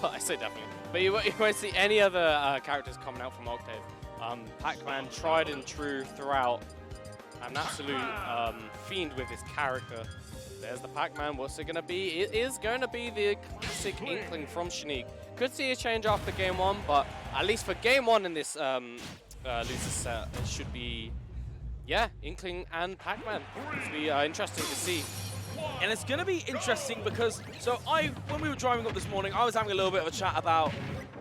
Well, I say definitely. But you won't see any other characters coming out from Octave. Pac-Man tried and true throughout. An absolute fiend with his character. There's the Pac-Man. What's it going to be? It is going to be the classic Inkling from Shaneak. Could see a change after game 1, but at least for game 1 in this loser set, it should be, yeah, Inkling and Pac-Man. It'll be interesting to see. And it's going to be interesting because, when we were driving up this morning, I was having a little bit of a chat about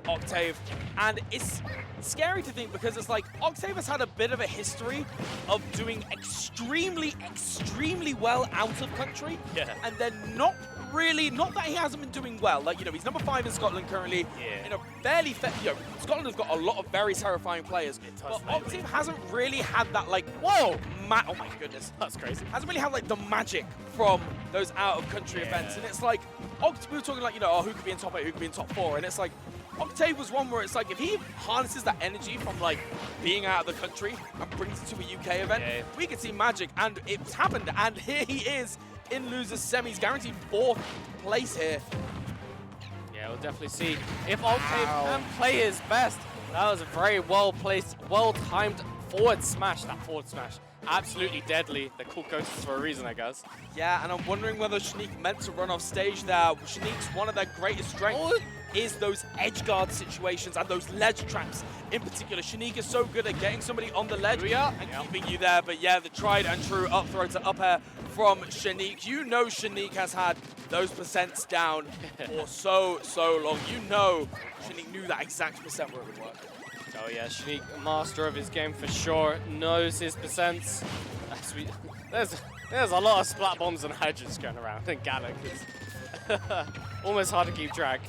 Octave, and it's scary to think because it's like Octave has had a bit of a history of doing extremely, extremely well out of country, and then not that he hasn't been doing well. Like, you know, he's number 5 in Scotland currently. In a fairly, Scotland has got a lot of very terrifying players, but Octave hasn't really had that, like, oh my goodness, that's crazy. Hasn't really had like the magic from those out of country events, and it's like, we were talking like, you know, oh, who could be in top 8, who could be in top 4, and it's like, Octave was one where it's like, if he harnesses that energy from like being out of the country and brings it to a UK event, we could see magic, and it's happened, and here he is in losers semis, guaranteed 4th place here. Yeah, we'll definitely see if Octave can play his best. That was a very well-placed, well-timed forward smash. That forward smash, absolutely deadly. They're called Gachas for a reason, I guess. Yeah, and I'm wondering whether Shaneak meant to run off stage there. Shaneak's one of their greatest strengths is those edge guard situations and those ledge traps in particular. Shaneak is so good at getting somebody on the ledge and keeping you there. But yeah, the tried and true up throw to up air from Shaneak. You know Shaneak has had those percents down for so long. You know Shaneak knew that exact percent where it would work. Oh yeah, Shaneak, master of his game for sure, knows his percents. There's a lot of splat bombs and hedges going around in Gallic. It's almost hard to keep track.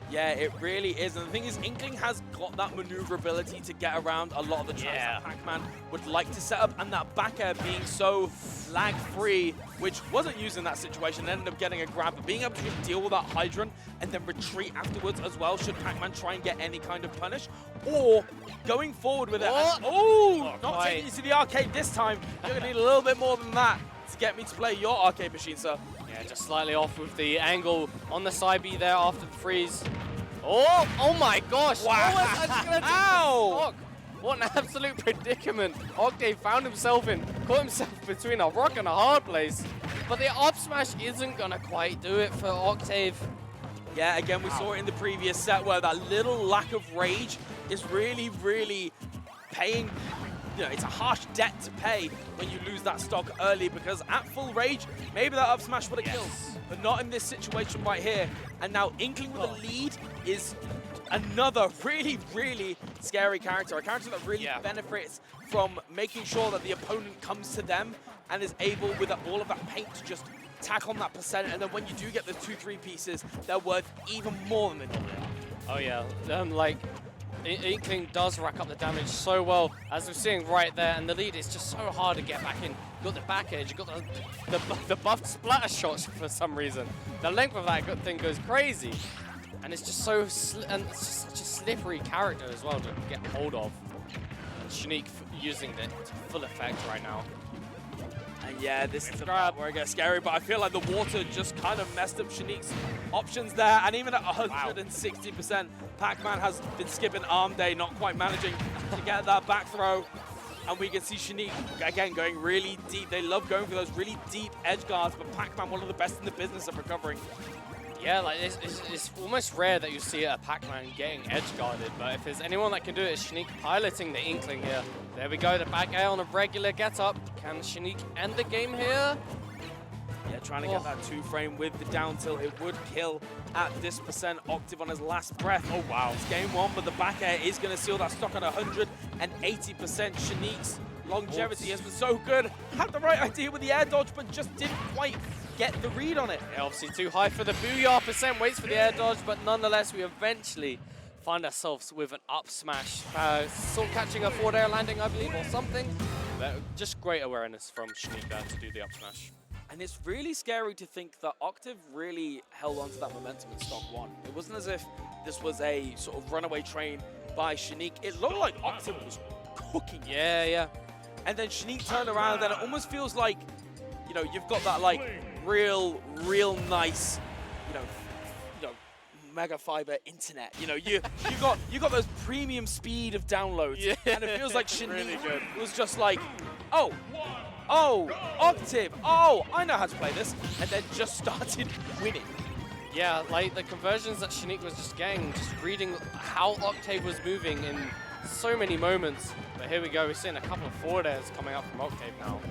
Yeah, it really is. And the thing is, Inkling has got that maneuverability to get around a lot of the traps that Pac-Man would like to set up, and that back air being so lag-free, which wasn't used in that situation, ended up getting a grab, but being able to just deal with that Hydron and then retreat afterwards as well, should Pac-Man try and get any kind of punish, or going forward with it. Not taking you to the arcade this time. You're going to need a little bit more than that to get me to play your arcade machine, sir. Yeah, just slightly off with the angle on the side B there after the freeze. Oh my gosh! Wow! What an absolute predicament Octave found himself in. Caught himself between a rock and a hard place. But the up smash isn't gonna quite do it for Octave. Yeah, again, we saw it in the previous set where that little lack of rage is really, really paying. You know, it's a harsh debt to pay when you lose that stock early, because at full rage, maybe that up smash would have killed, but not in this situation right here. And now Inkling with a lead is another really, really scary character, a character that really benefits from making sure that the opponent comes to them and is able, with all of that paint, to just tack on that percent, and then when you do get the 2-3 pieces, they're worth even more than they normally are. Oh yeah, like, Inkling does rack up the damage so well, as we're seeing right there, and the lead is just so hard to get back in. You've got the back edge, you've got the buffed splatter shots for some reason. The length of that thing goes crazy, and it's just so and it's just such a slippery character as well to get hold of. And Shaneak using it to full effect right now. And yeah, this is a grab where it gets scary, but I feel like the water just kind of messed up Shaneak's options there. And even at 160%, Pac-Man has been skipping arm day, not quite managing to get that back throw. And we can see Shaneak, again, going really deep. They love going for those really deep edge guards, but Pac-Man, one of the best in the business of recovering. Yeah, like it's almost rare that you see a Pac-Man getting edge guarded, but if there's anyone that can do it, it's Shaneak piloting the Inkling here. There we go, the back air on a regular get up. Can Shaneak end the game here? Yeah, trying to get that 2-frame with the down tilt. It would kill at this percent. Octave on his last breath. Oh wow, it's game 1, but the back air is going to seal that stock at 180%. Shaneak's longevity has been so good. Had the right idea with the air dodge, but just didn't quite get the read on it. Yeah, obviously too high for the booyah percent, waits for the air dodge, but nonetheless, we eventually find ourselves with an up smash. Sort of catching a forward air landing, I believe, or something. But just great awareness from Shaneak there to do the up smash. And it's really scary to think that Octave really held on to that momentum in stock 1. It wasn't as if this was a sort of runaway train by Shaneak. It looked like Octave was cooking. Yeah. And then Shaneak turned around, and it almost feels like, you know, you've got that like real nice, you know, mega fiber internet. You know, you got those premium speed of downloads, Yeah, and it feels like Shaneak really good. was just like, oh, Octave, oh, I know how to play this, and then just started winning. Yeah, like the conversions that Shaneak was just getting, just reading how Octave was moving in so many moments. But here we go, we're seeing a couple of forward airs coming up from Octave now.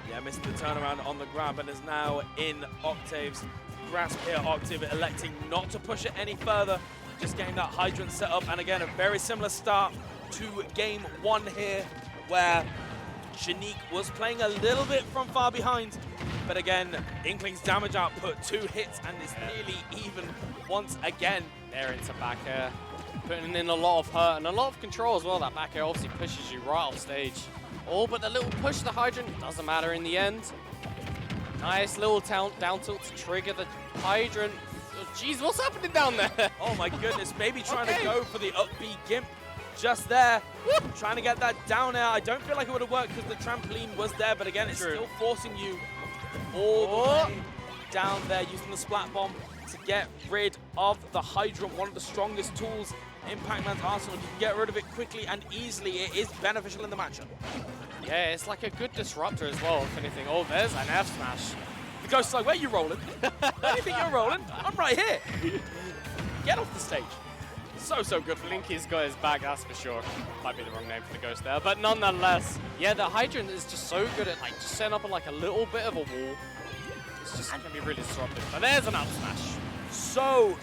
Yeah, missed the turnaround on the grab and is now in Octave's grasp here. Octave electing not to push it any further, just getting that hydrant set up. And again, a very similar start to game 1 here, where Shaneak was playing a little bit from far behind. But again, Inkling's damage output, 2 hits, and is nearly even once again. There into back air, putting in a lot of hurt and a lot of control as well. That back air obviously pushes you right off stage. Oh, but the little push of the hydrant doesn't matter in the end. Nice little down tilt to trigger the hydrant. Oh, jeez, what's happening down there? Oh my goodness, maybe trying to go for the up B gimp just there. Whoop. Trying to get that down air. I don't feel like it would have worked because the trampoline was there, but again, it's still forcing you all the way down there, using the splat bomb to get rid of the hydrant, one of the strongest tools in Pac-Man's arsenal. You can get rid of it quickly and easily. It is beneficial in the matchup. Yeah, it's like a good disruptor as well, if anything. Oh, there's an F smash. The Ghost's like, where are you rolling? Where do you think you're rolling? I'm right here. Get off the stage. So good for Blinky's got his back, that's for sure. Might be the wrong name for the Ghost there, but nonetheless. Yeah, the hydrant is just so good at like just setting up like a little bit of a wall. It's just gonna be really disruptive. But there's an up smash. So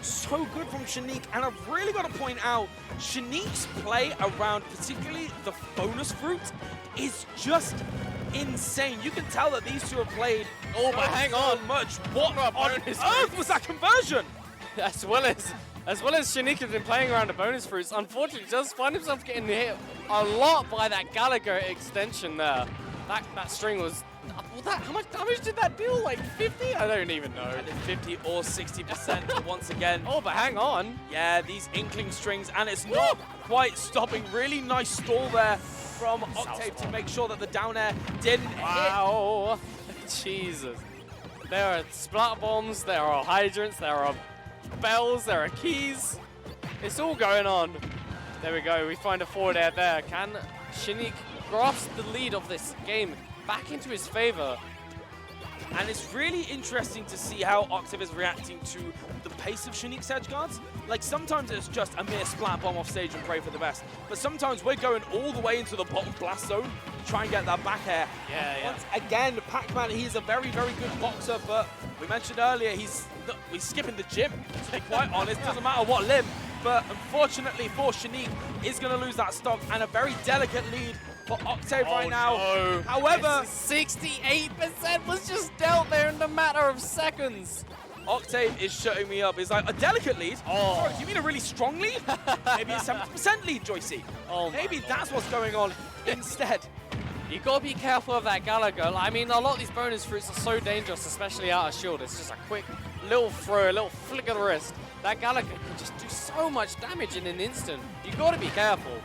good from Shaneak, and I've really got to point out Shaneak's play around particularly the bonus fruit is just insane. You can tell that these two have played but hang on much. What on earth was that conversion? As well as Shaneak has been playing around the bonus fruits, unfortunately does find himself getting hit a lot by that Gallagher extension there. That string was, how much damage did that deal? Like 50? I don't even know. And 50 or 60% once again. Oh, but hang on. Yeah, these Inkling strings, and it's not quite stopping. Really nice stall there from Octave to make sure that the down air didn't hit. Jesus. There are splat bombs, there are hydrants, there are bells, there are keys. It's all going on. There we go, we find a forward air there. Can Shaneak grasp the lead of this game back into his favor? And it's really interesting to see how Octave is reacting to the pace of Shaneak's edge guards. Like, sometimes it's just a mere splat bomb off stage and pray for the best. But sometimes we're going all the way into the bottom blast zone to try and get that back air. Yeah. Once again, Pac-Man, he's a very, very good boxer, but we mentioned earlier, he's skipping the gym, to be quite honest. Doesn't matter what limb. But unfortunately for Shaneak, is going to lose that stock, and a very delicate lead for Octave right now. No. However, 68% was just dealt there in a matter of seconds. Octave is shutting me up. He's like, a delicate lead? Sorry, do you mean a really strong lead? Maybe a 70% lead, Joycey. Maybe that's what's going on instead. You gotta be careful of that Gallagher. I mean, a lot of these bonus fruits are so dangerous, especially out of shield. It's just a quick little throw, a little flick of the wrist. That Gallagher can just do so much damage in an instant. You gotta be careful.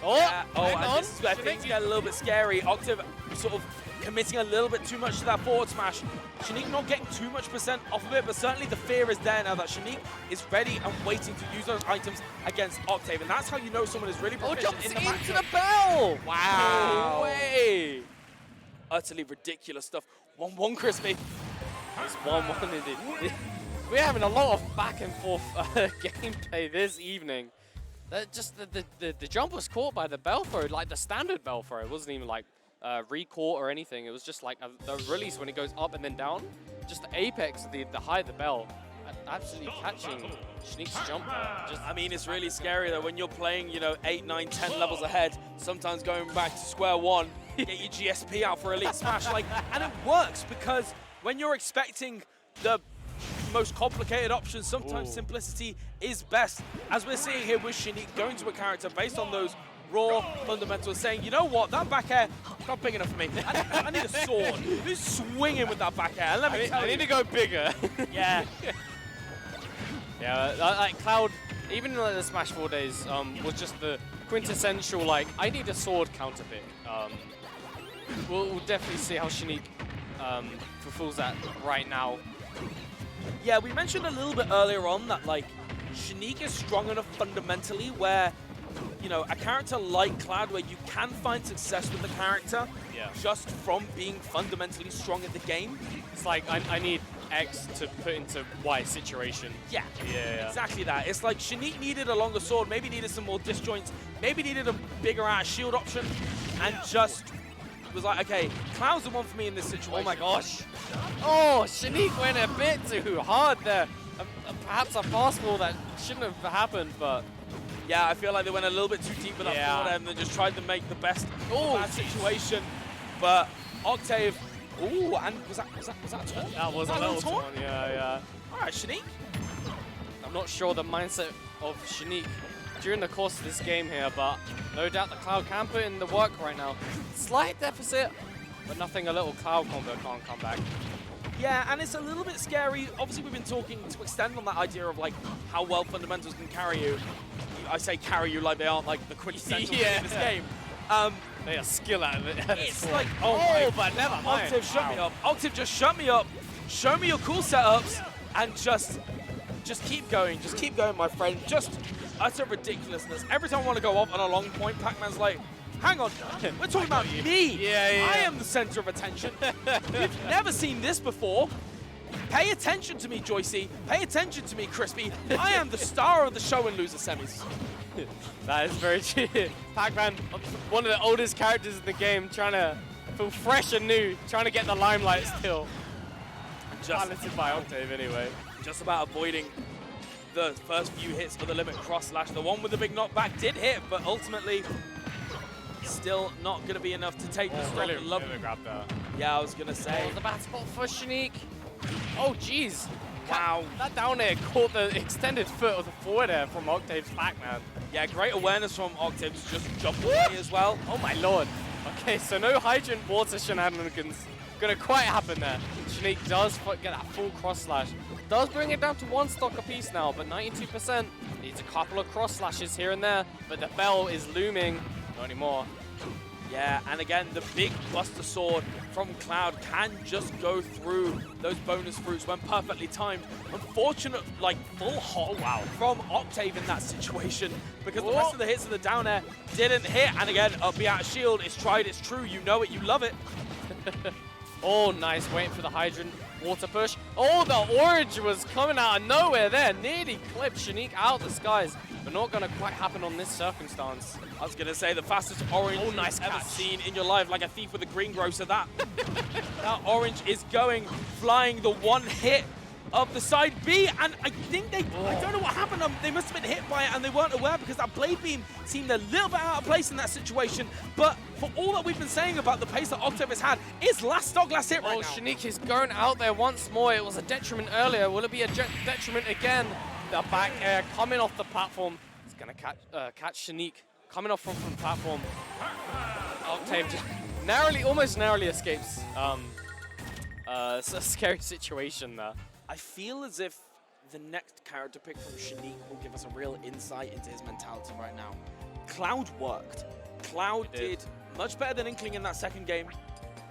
And this is where things get a little bit scary. Octave sort of committing a little bit too much to that forward smash. Shaneak not getting too much percent off of it, but certainly the fear is there now that Shaneak is ready and waiting to use those items against Octave, and that's how you know someone is really proficient in the matchup. Into the bell! Wow! No way! Utterly ridiculous stuff. 1-1, Crispy. It's 1-1 indeed. We're having a lot of back and forth gameplay this evening. Just the jump was caught by the bell throw, like the standard bell throw. It wasn't even like re-caught or anything. It was just like the release when it goes up and then down. Just the apex, the high of the bell. Absolutely catching Shaneak's jump there. I mean, it's really scary though when you're playing, 8, 9, 10 levels ahead. Sometimes going back to square one, get your GSP out for Elite Smash. And it works because when you're expecting the most complicated options, sometimes simplicity is best. As we're seeing here with Shaneak going to a character based on those raw fundamentals, saying, you know what, that back air, not big enough for me. I need a sword. Who's swinging with that back air? I need to go bigger. Yeah. Yeah, like Cloud, even like the Smash 4 days, was just the quintessential, like, I need a sword counter pick. We'll definitely see how Shaneak fulfills that right now. Yeah, we mentioned a little bit earlier on that, like, Shaneak is strong enough fundamentally where, you know, a character like Cloud, where you can find success with the character just from being fundamentally strong at the game. It's like, I need X to put into Y situation. Yeah, exactly that. It's like Shaneak needed a longer sword, maybe needed some more disjoints, maybe needed a bigger out shield option, and just was like, okay, Cloud's the one for me in this situation. Oh my gosh. Oh, Shaneak went a bit too hard there. Perhaps a fastball that shouldn't have happened, but... Yeah, I feel like they went a little bit too deep with that forward and they just tried to make the best of that situation. But Octave, ooh, and was that a taunt? That was a little taunt, yeah. All right, Shaneak. I'm not sure the mindset of Shaneak during the course of this game here, but no doubt the Cloud can put in the work right now. Slight deficit, but nothing a little Cloud combo can't come back. Yeah, and it's a little bit scary. Obviously, we've been talking to extend on that idea of like how well fundamentals can carry you. I say carry you like they aren't like the quintessential in this game. They are skill out of it. It's like, oh but never mind. Octave, shut me up. Octave, just shut me up. Show me your cool setups and just keep going. Just keep going, my friend. Just utter ridiculousness. Every time I want to go off on a long point, Pac-Man's like, hang on, we're talking about me. I am the center of attention. You've never seen this before. Pay attention to me, Joycey. Pay attention to me, Crispy. I am the star of the show in loser semis. That is very true. Pac-Man, one of the oldest characters in the game, trying to feel fresh and new, trying to get the limelight still. Piloted by Octave anyway. Just about avoiding the first few hits of the limit cross slash. The one with the big knockback did hit, but ultimately still not going to be enough to take the stock. Really grab that. Yeah, I was going to say. The bad spot for Shaneak. Oh, jeez. Wow. That down air caught the extended foot of the forward air from Octave's Pac-Man. Yeah, great awareness from Octave to just jump away as well. Oh, my lord. Okay, so no hydrant water shenanigans going to quite happen there. Shaneak does get that full cross slash. Does bring it down to one stock apiece now, but 92%. Needs a couple of cross slashes here and there, but the bell is looming. Not anymore. Yeah, and again, the big Buster Sword from Cloud can just go through those bonus fruits when perfectly timed. Unfortunate, like, full hot from Octave in that situation because the rest of the hits of the down air didn't hit. And again, up be out of shield. It's tried, it's true. You know it, you love it. Oh, nice. Waiting for the hydrant. Water push. Oh, the orange was coming out of nowhere there. Nearly clipped Shaneak out of the skies, but not going to quite happen on this circumstance. I was going to say the fastest orange you've ever seen in your life, like a thief with a greengrocer. That orange is going, flying the one hit of the side B, and I think I don't know what happened. They must have been hit by it and they weren't aware because that blade beam seemed a little bit out of place in that situation. But for all that we've been saying about the pace that Octave has had, it's last stock, last hit right now. Shaneak is going out there once more. It was a detriment earlier. Will it be a detriment again? The back air coming off the platform. It's going to catch Shaneak coming off from the platform. Octave just almost narrowly escapes. It's a scary situation there. I feel as if the next character pick from Shaneak will give us a real insight into his mentality right now. Cloud worked. Cloud did much better than Inkling in that second game.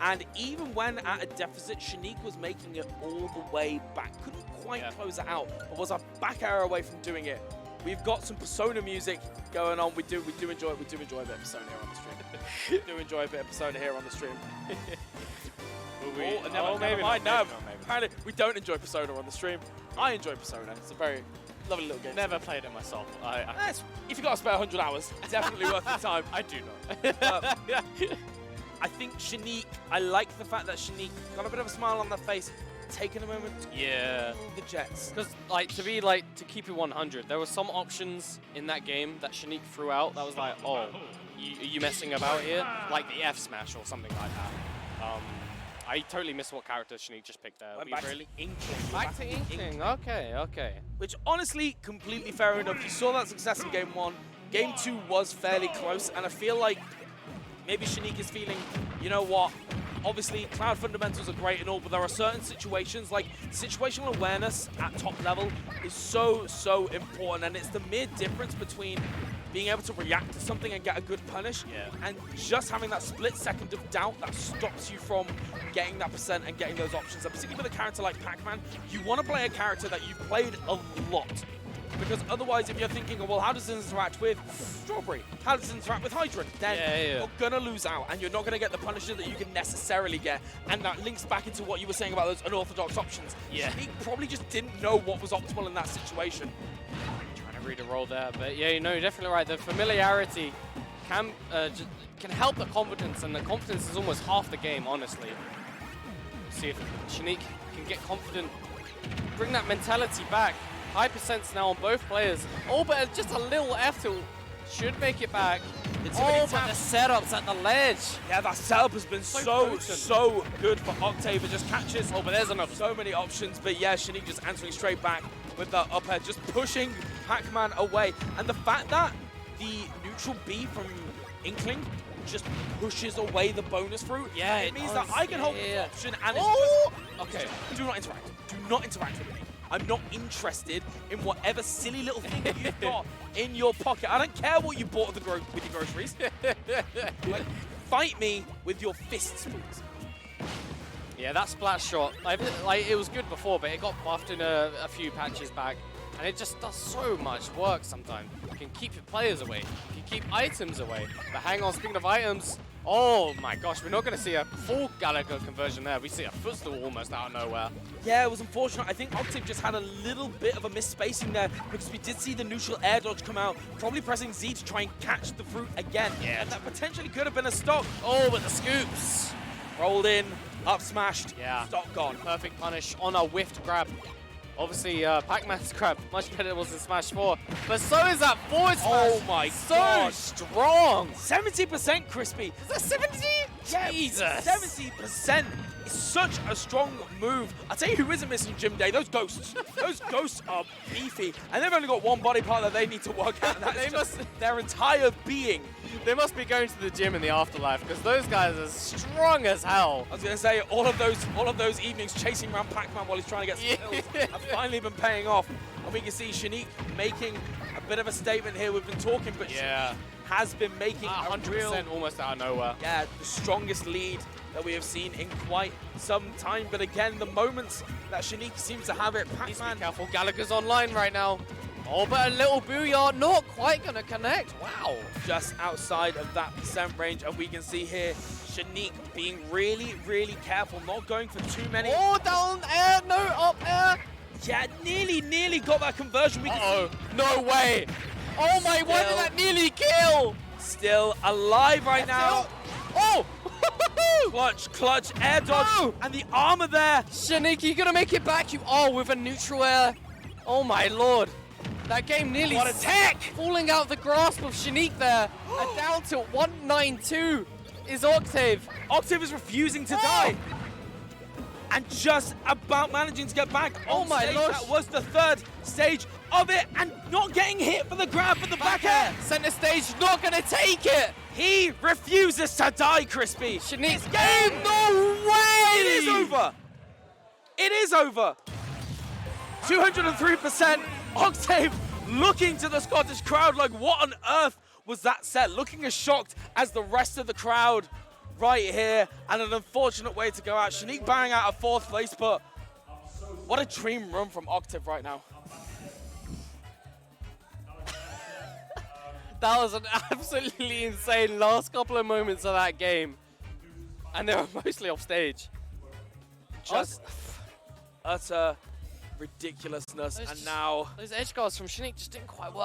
And even when at a deficit, Shaneak was making it all the way back. Couldn't quite close it out, but was a back arrow away from doing it. We've got some Persona music going on. We do enjoy it. We do enjoy a bit of Persona here on the stream. We do enjoy a bit of Persona here on the stream. Never mind. No, apparently we don't enjoy Persona on the stream. I enjoy Persona. It's a very lovely little game. Never played it myself. If you got to spare 100 hours, definitely worth the time. I do not. I think Shaneak, I like the fact that Shaneak got a bit of a smile on their face, taking a moment to move the jets. Because, to keep it 100, there were some options in that game that Shaneak threw out that was like, oh, you messing about here? Like the F smash or something like that. I totally missed what character Shaneak just picked there. Back to Inkling. Back to Inkling. Okay. Which, honestly, completely fair enough. You saw that success in Game 1. Game 2 was fairly close, and I feel like maybe Shaneak is feeling, you know what, obviously, Cloud fundamentals are great and all, but there are certain situations, like situational awareness at top level is so, so important. And it's the mere difference between being able to react to something and get a good punish, and just having that split second of doubt that stops you from getting that percent and getting those options. And particularly with a character like Pac-Man, you want to play a character that you've played a lot. Because otherwise, if you're thinking, oh, well, how does this interact with Strawberry? How does it interact with Hydrant? Then you're going to lose out, and you're not going to get the punishes that you can necessarily get. And that links back into what you were saying about those unorthodox options. He probably just didn't know what was optimal in that situation. Trying to read a roll there, but yeah, you know, you're definitely right. The familiarity can help the confidence, and the confidence is almost half the game, honestly. See if Shaneak can get confident, bring that mentality back. High percents now on both players. Oh, but just a little F tilt should make it back. But the setup's at the ledge. Yeah, that setup has been so good for Octave. It just catches. Oh, but there's enough. So many options. But yeah, Shaneak just answering straight back with the up air, just pushing Pac-Man away. And the fact that the neutral B from Inkling just pushes away the bonus fruit. Yeah, it means that I can hold the option and it's just, okay, do not interact. Do not interact with me. I'm not interested in whatever silly little thing that you've got in your pocket. I don't care what you bought with your groceries. Like, fight me with your fists, please. Yeah, that splash shot, like, it was good before, but it got buffed in a few patches back. And it just does so much work sometimes. You can keep your players away. You can keep items away. But hang on, speaking of items, oh my gosh, we're not going to see a full Gallagher conversion there. We see a footstool almost out of nowhere. Yeah, it was unfortunate. I think Octave just had a little bit of a misspacing there because we did see the neutral air dodge come out, probably pressing Z to try and catch the fruit again. Yeah. And that potentially could have been a stock. Oh, but the scoops. Rolled in, up smashed, stock gone. Perfect punish on a whiffed grab. Obviously, Pac-Man's grab much better was in Smash 4, but so is that forward smash. Oh my god, strong. 70% crispy. Is that 70? Yeah, Jesus. 70% is such a strong move. I'll tell you who isn't missing Gym Day, those ghosts. Those ghosts are beefy, and they've only got one body part that they need to work out, and that's their entire being. They must be going to the gym in the afterlife because those guys are strong as hell. I was going to say, all of those evenings chasing around Pac-Man while he's trying to get some kills have finally been paying off. And we can see Shaneak making a bit of a statement here. We've been talking, but Shaneak has been making 100% almost out of nowhere. Yeah, the strongest lead that we have seen in quite some time. But again, the moments that Shaneak seems to have it, Pac-Man. Careful, Gallagher's online right now. Oh, but a little booyah, not quite going to connect. Wow. Just outside of that percent range, and we can see here Shaneak being really, really careful, not going for too many. Oh, down air, no, up air. Yeah, nearly got that conversion. No way. Oh my, why did that nearly kill? Still alive right now. Oh! Clutch, air dodge, and the armor there. Shaneak, you gonna make it back? With a neutral air. Oh my lord. That game nearly falling out of the grasp of Shaneak there. And down to 192 is Octave. Octave is refusing to die. And just about managing to get back on stage. That was the third stage of it, and not getting hit for the grab for the back air. Center stage, not gonna take it. He refuses to die, Crispy. Shaneak's game, no way. It is over. It is over. 203%. Octave looking to the Scottish crowd like, what on earth was that set? Looking as shocked as the rest of the crowd right here, and an unfortunate way to go out. Shaneak banging out a 4th place, but what a dream run from Octave right now. That was an absolutely insane last couple of moments of that game, and they were mostly off stage. Just utter ridiculousness, and now those edge guards from Shaneak just didn't quite work.